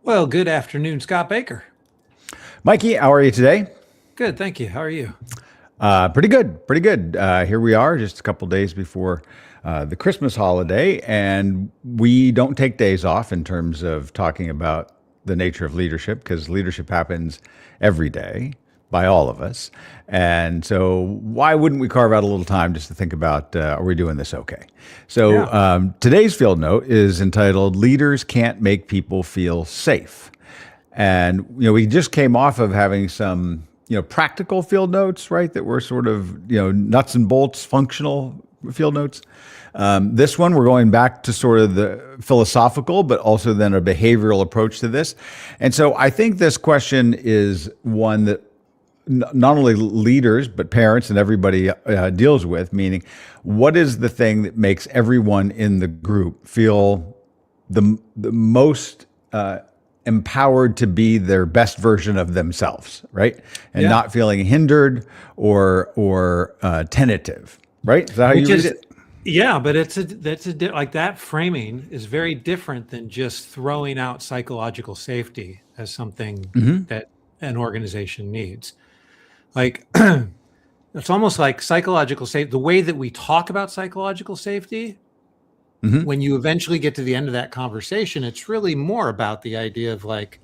Well, good afternoon, Scott Baker. Mikey, how are you today? Good, thank you. How are you? Pretty good, pretty good. Here we are, just a couple days before the Christmas holiday, and we don't take days off in terms of talking about the nature of leadership because leadership happens every day by all of us. And so, why wouldn't we carve out a little time just to think about are we doing this okay? So, Yeah. today's field note is entitled "Leaders Can't Make People Feel Safe." And we just came off of having some practical field notes, right? That were sort of nuts and bolts, functional field notes. This one we're going back to sort of the philosophical, but also then a behavioral approach to this. And so I think this question is one that not only leaders but parents and everybody deals with. Meaning, what is the thing that makes everyone in the group feel the most empowered to be their best version of themselves, right? And Yeah. not feeling hindered or tentative, right? Is that how you Which read is, it? yeah, but like that framing is very different than just throwing out psychological safety as something that an organization needs. Like it's almost like psychological safety, the way that we talk about psychological safety, when you eventually get to the end of that conversation, it's really more about the idea of like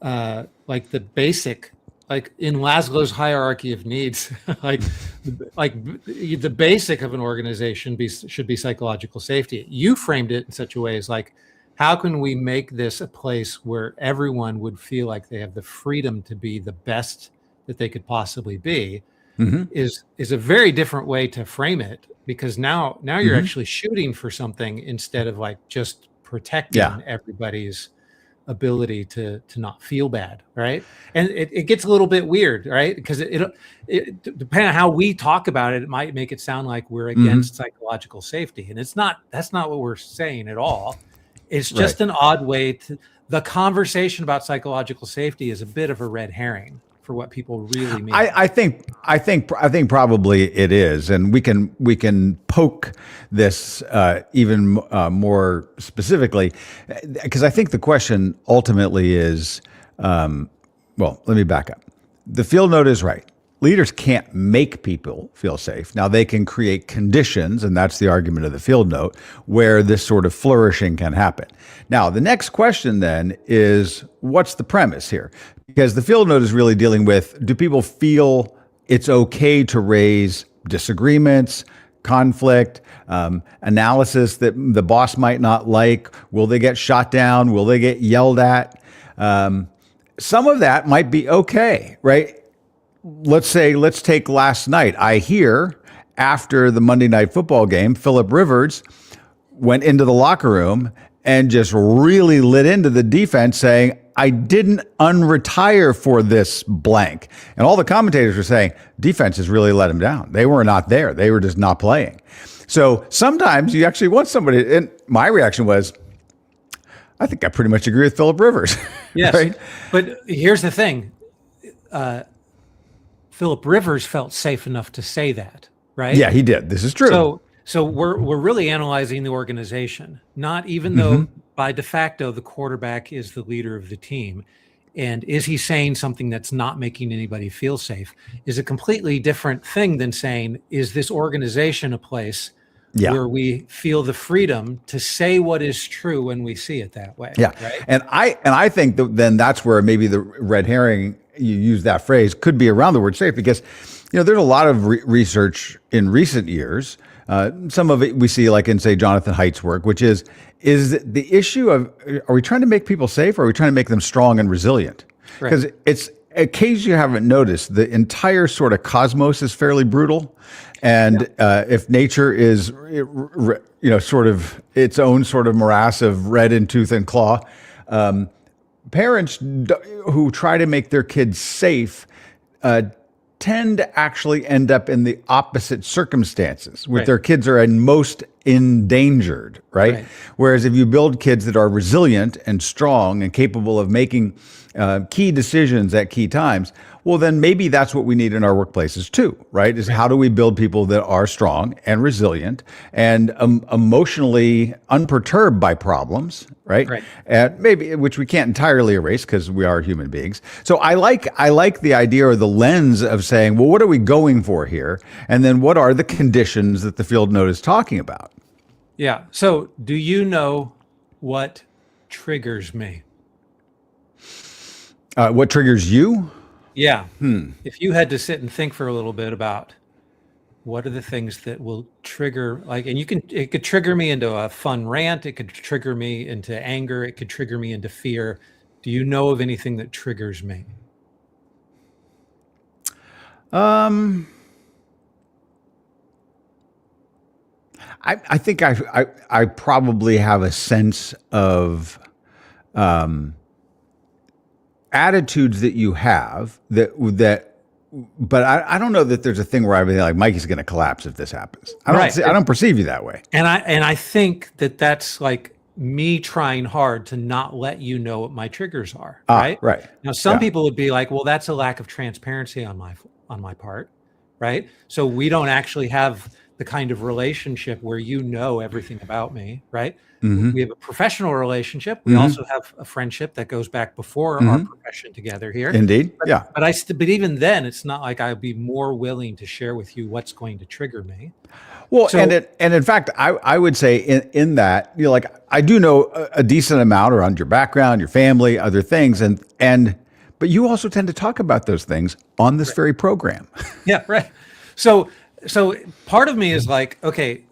the basic, like in Maslow's hierarchy of needs, like the basic of an organization should be psychological safety. You framed it in such a way as like, how can we make this a place where everyone would feel like they have the freedom to be the best that they could possibly be? Is a very different way to frame it, because now you're actually shooting for something instead of like just protecting Yeah. everybody's ability to not feel bad, right? And it gets a little bit weird, right? Because it depending on how we talk about it, it might make it sound like we're against psychological safety, and that's not what we're saying at all. It's Right. just an odd way to the conversation about psychological safety is a bit of a red herring for what people really mean. I think probably it is, and we can poke this even more specifically, because I think the question ultimately is, well, let me back up. The field note is right. Leaders can't make people feel safe. Now they can create conditions, and that's the argument of the field note, where this sort of flourishing can happen. Now, the next question then is, what's the premise here? Because the field note is really dealing with, do people feel it's okay to raise disagreements, conflict, analysis that the boss might not like? Will they get shot down? Will they get yelled at? Some of that might be okay, right? Let's take last night. I hear after the Monday Night Football game, Philip Rivers went into the locker room and just really lit into the defense, saying, I didn't unretire for this blank. And all the commentators were saying, defense has really let him down. They were not there. They were just not playing. So sometimes you actually want somebody, and my reaction was, I think I pretty much agree with Philip Rivers. Yes, right? but here's the thing. Philip Rivers felt safe enough to say that, right? Yeah, he did. This is true. So we're really analyzing the organization, not even though by de facto the quarterback is the leader of the team. And is he saying something that's not making anybody feel safe is a completely different thing than saying, is this organization a place where we feel the freedom to say what is true when we see it that way? Yeah. Right? And I think that then that's where maybe the red herring, you use that phrase, could be around the word safe, because there's a lot of research in recent years. Some of it we see like in, say, Jonathan Haidt's work, which is the issue of, are we trying to make people safe, or are we trying to make them strong and resilient? Because it's, in case you haven't noticed, the entire sort of cosmos is fairly brutal. And if nature is, sort of its own sort of morass of red in tooth and claw, parents who try to make their kids safe tend to actually end up in the opposite circumstances, with their kids are in most endangered, right? Right. Whereas if you build kids that are resilient and strong and capable of making key decisions at key times, well, then maybe that's what we need in our workplaces too, right? Is how do we build people that are strong and resilient and emotionally unperturbed by problems, right? Right. And maybe which we can't entirely erase because we are human beings. So I like the idea or the lens of saying, well, what are we going for here, and then what are the conditions that the field note is talking about? Yeah. So do you know what triggers me? What triggers you? Yeah. If you had to sit and think for a little bit about what are the things that will trigger, like, and it could trigger me into a fun rant. It could trigger me into anger. It could trigger me into fear. Do you know of anything that triggers me? I think I probably have a sense of attitudes that you have but I don't know that there's a thing where I would be like, Mikey's going to collapse if this happens. Right. I don't perceive you that way. And I think that that's like me trying hard to not let you know what my triggers are. Right. Right. Now, some Yeah. people would be like, well, that's a lack of transparency on my part. Right. So we don't actually have the kind of relationship where you know everything about me. Right. We have a professional relationship. We also have a friendship that goes back before our profession together here. Indeed. Yeah. But even then, it's not like I'd be more willing to share with you what's going to trigger me. Well, So- and in fact, I would say in that, you know, like I do know a decent amount around your background, your family, other things, but you also tend to talk about those things on this very program. Yeah, right. So part of me is like, okay,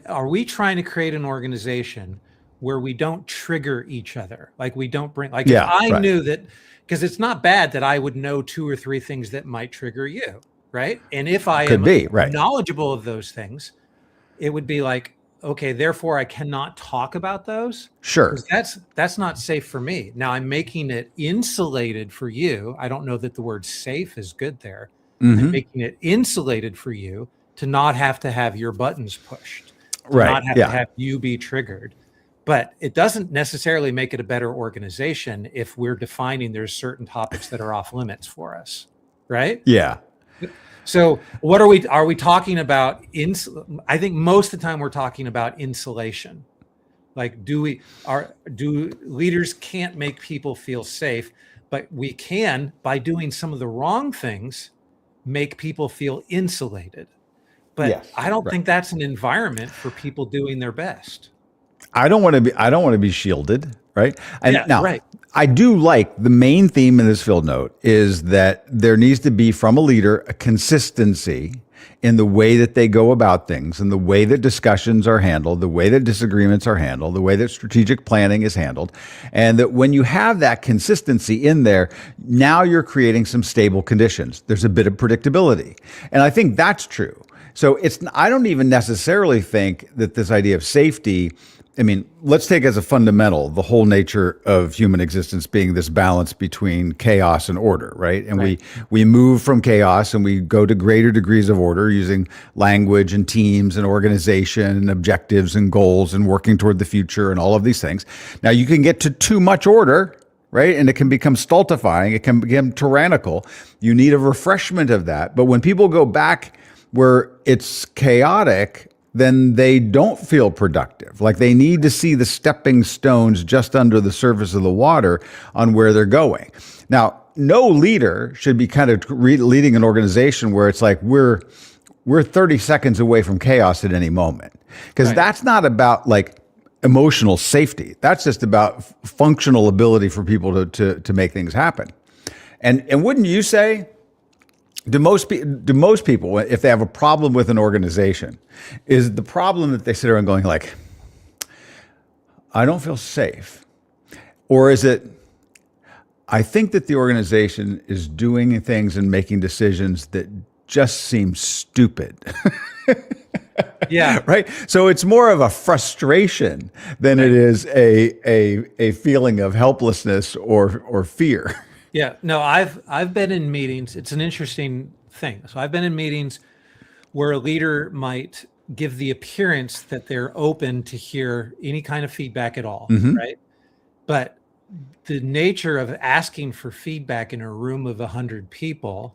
are we trying to create an organization where we don't trigger each other? Like we don't bring, like Yeah, if I right. knew that, because it's not bad that I would know 2 or 3 things that might trigger you, right? And if I Could am be, right. knowledgeable of those things, it would be like, okay, therefore I cannot talk about those. Sure. 'Cause that's not safe for me. Now I'm making it insulated for you. I don't know that the word safe is good there. I'm making it insulated for you to not have to have your buttons pushed, to Right, not have yeah. to have you be triggered. But it doesn't necessarily make it a better organization if we're defining there's certain topics that are off limits for us, right? Yeah. So what are we talking about? I think most of the time we're talking about insulation. Like, do leaders can't make people feel safe, but we can, by doing some of the wrong things, make people feel insulated. But Yes, I don't right. think that's an environment for people doing their best. I don't want to be shielded, right? And Yeah, now, right. I do like the main theme in this field note is that there needs to be from a leader a consistency in the way that they go about things and the way that discussions are handled, the way that disagreements are handled, the way that strategic planning is handled. And that when you have that consistency in there, now you're creating some stable conditions. There's a bit of predictability. And I think that's true. So I don't even necessarily think that this idea of safety, I mean, let's take as a fundamental the whole nature of human existence being this balance between chaos and order, right? And Right. we move from chaos and we go to greater degrees of order using language and teams and organization and objectives and goals and working toward the future and all of these things. Now you can get to too much order, right? And it can become stultifying. It can become tyrannical. You need a refreshment of that. But when people go back where it's chaotic, then they don't feel productive. Like they need to see the stepping stones just under the surface of the water on where they're going. Now, no leader should be kind of leading an organization where it's like we're 30 seconds away from chaos at any moment. Because Right. that's not about like emotional safety. That's just about functional ability for people to make things happen. And wouldn't you say, do most people, if they have a problem with an organization, is the problem that they sit around going like, I don't feel safe? Or is it, I think that the organization is doing things and making decisions that just seem stupid? Yeah. Right. So it's more of a frustration than it is a feeling of helplessness or fear. Yeah, no, I've been in meetings. It's an interesting thing. So I've been in meetings where a leader might give the appearance that they're open to hear any kind of feedback at all, right? But the nature of asking for feedback in a room of 100 people,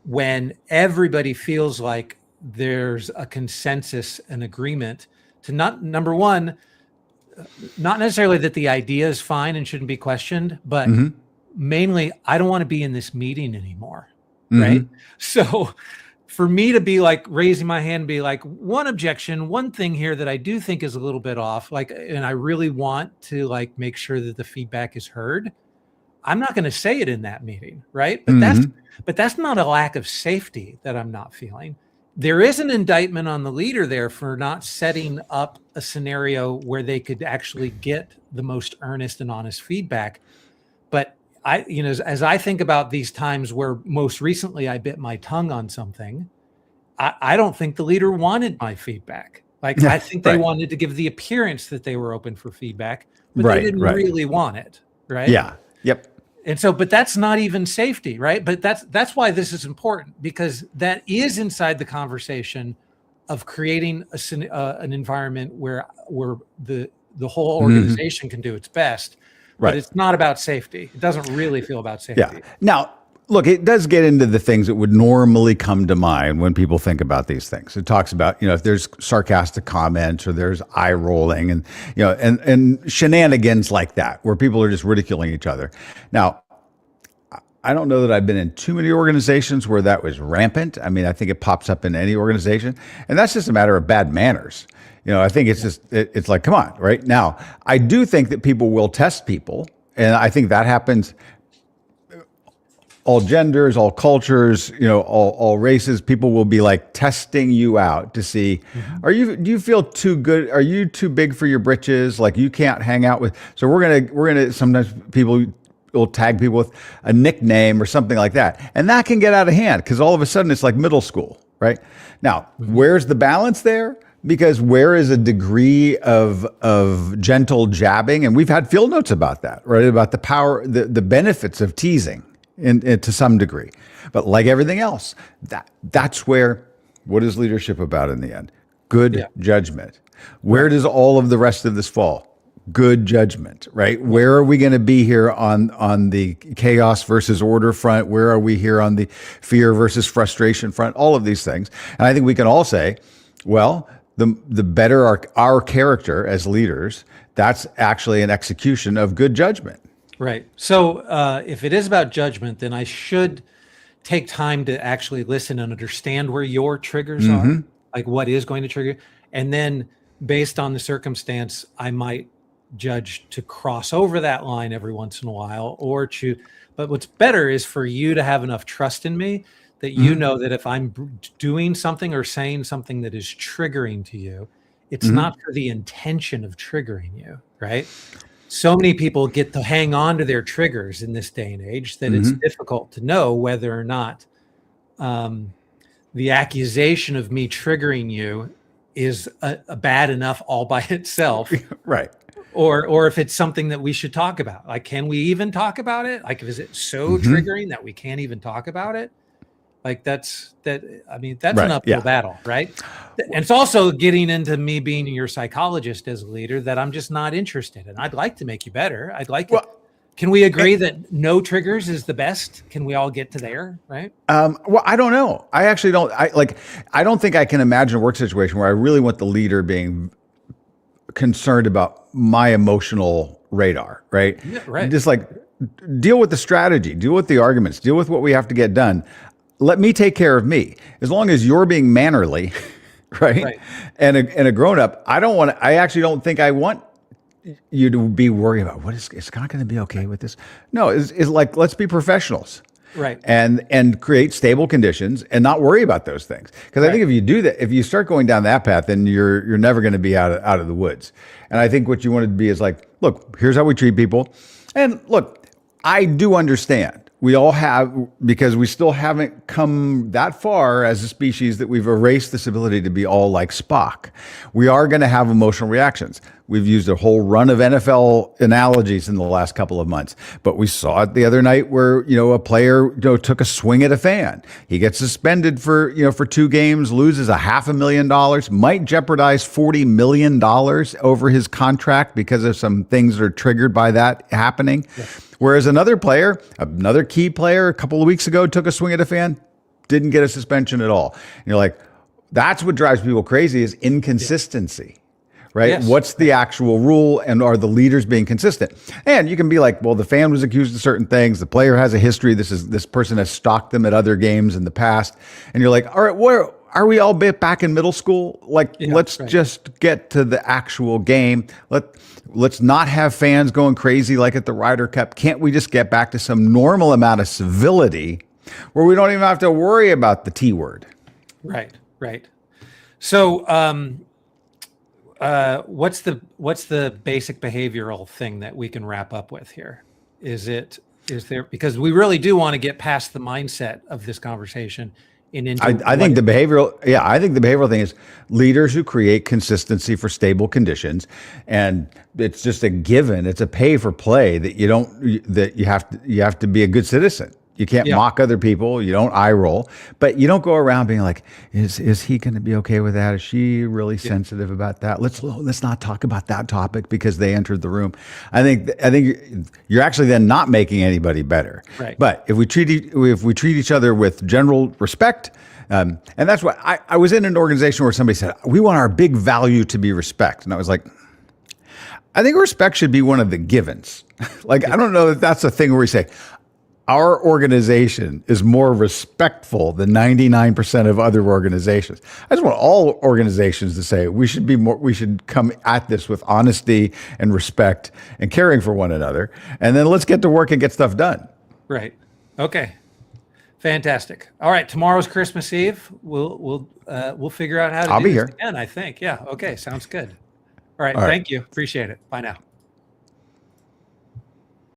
when everybody feels like there's a consensus and agreement to not, number one, not necessarily that the idea is fine and shouldn't be questioned, but mainly I don't want to be in this meeting anymore, right? So for me to be like raising my hand, be like, one objection, one thing here that I do think is a little bit off, like, and I really want to like make sure that the feedback is heard. I'm not going to say it in that meeting, right? But that's not a lack of safety that I'm not feeling. There is an indictment on the leader there for not setting up a scenario where they could actually get the most earnest and honest feedback. But as I think about these times where most recently I bit my tongue on something, I don't think the leader wanted my feedback. Like, I think they wanted to give the appearance that they were open for feedback, but they didn't really want it, right? Yeah. Yep. And so, but that's not even safety, right? But that's why this is important, because that is inside the conversation of creating an environment where the whole organization can do its best. But it's not about safety. It doesn't really feel about safety. Yeah. Now, look, it does get into the things that would normally come to mind when people think about these things. It talks about, if there's sarcastic comments or there's eye rolling and, and shenanigans like that, where people are just ridiculing each other. Now, I don't know that I've been in too many organizations where that was rampant. I mean, I think it pops up in any organization, and that's just a matter of bad manners. I think it's just, it's like, come on, right? Now, I do think that people will test people, and I think that happens all genders, all cultures, all races. People will be like testing you out to see, do you feel too good? Are you too big for your britches? Like, you can't hang out with, so we're going to, sometimes people will tag people with a nickname or something like that. And that can get out of hand because all of a sudden it's like middle school, right? Now, where's the balance there? Because where is a degree of gentle jabbing? And we've had field notes about that, right? About the power, the benefits of teasing to some degree. But like everything else, that's where, what is leadership about in the end? Good judgment. Where does all of the rest of this fall? Good judgment, right? Where are we going to be here on the chaos versus order front? Where are we here on the fear versus frustration front? All of these things. And I think we can all say, well, the better our character as leaders, that's actually an execution of good judgment. Right. So if it is about judgment, then I should take time to actually listen and understand where your triggers are, like what is going to trigger. And then based on the circumstance, I might judge to cross over that line every once in a while or choose. But what's better is for you to have enough trust in me that you know that if I'm doing something or saying something that is triggering to you, it's not for the intention of triggering you, right? So many people get to hang on to their triggers in this day and age that it's difficult to know whether or not the accusation of me triggering you is a bad enough all by itself. Right. Or if it's something that we should talk about. Like, can we even talk about it? Like, is it so triggering that we can't even talk about it? Like, that's an uphill battle, right? And it's also getting into me being your psychologist as a leader that I'm just not interested in. I'd like to make you better. Can we agree that no triggers is the best? Can we all get to there, right? Well, I don't know. I actually don't. I don't think I can imagine a work situation where I really want the leader being concerned about my emotional radar, right? Yeah, right. Just like deal with the strategy, deal with the arguments, deal with what we have to get done. Let me take care of me. As long as you're being mannerly, right? And a grown up, I actually don't think I want you to be worried about is Scott going to be okay with this? No, it's like, let's be professionals. Right. And create stable conditions and not worry about those things. Because I think if you do that, if you start going down that path, then you're never going to be out of the woods. And I think what you want to be is like, look, here's how we treat people. And look, I do understand we all have, because we still haven't come that far as a species that we've erased this ability to be all like Spock. We are going to have emotional reactions. We've used a whole run of NFL analogies in the last couple of months, but we saw it the other night where, a player, took a swing at a fan. He gets suspended for 2 games, loses $500,000, might jeopardize $40 million over his contract because of some things that are triggered by that happening. Yeah. Whereas another key player a couple of weeks ago took a swing at a fan, didn't get a suspension at all. And you're like, that's what drives people crazy is inconsistency. Yeah. Right? Yes. What's the actual rule, and are the leaders being consistent? And you can be like, well, the fan was accused of certain things. The player has a history. This person has stalked them at other games in the past. And you're like, all right, where are we all back in middle school? Let's just get to the actual game. Let's not have fans going crazy like at the Ryder Cup. Can't we just get back to some normal amount of civility where we don't even have to worry about the T word? Right. So, what's the basic behavioral thing that we can wrap up with here? Is there, because we really do want to get past the mindset of this conversation and into I think the behavioral thing is leaders who create consistency for stable conditions, and it's just a given. It's a pay for play that you have to be a good citizen. You can't mock other people. You don't eye roll, but you don't go around being like, is he going to be okay with that? Is she really sensitive about that? Let's not talk about that topic because they entered the room. I think you're actually then not making anybody better. Right. But if we treat each other with general respect, and that's why I was in an organization where somebody said, we want our big value to be respect. And I was like, I think respect should be one of the givens. I don't know that that's a thing where we say, our organization is more respectful than 99% of other organizations. I just want all organizations to say we should come at this with honesty and respect and caring for one another. And then let's get to work and get stuff done. Right. Okay. Fantastic. All right. Tomorrow's Christmas Eve. We'll figure out how to I'll do be this here again, I think. Yeah. Okay. Sounds good. All right. Thank you. Appreciate it. Bye now.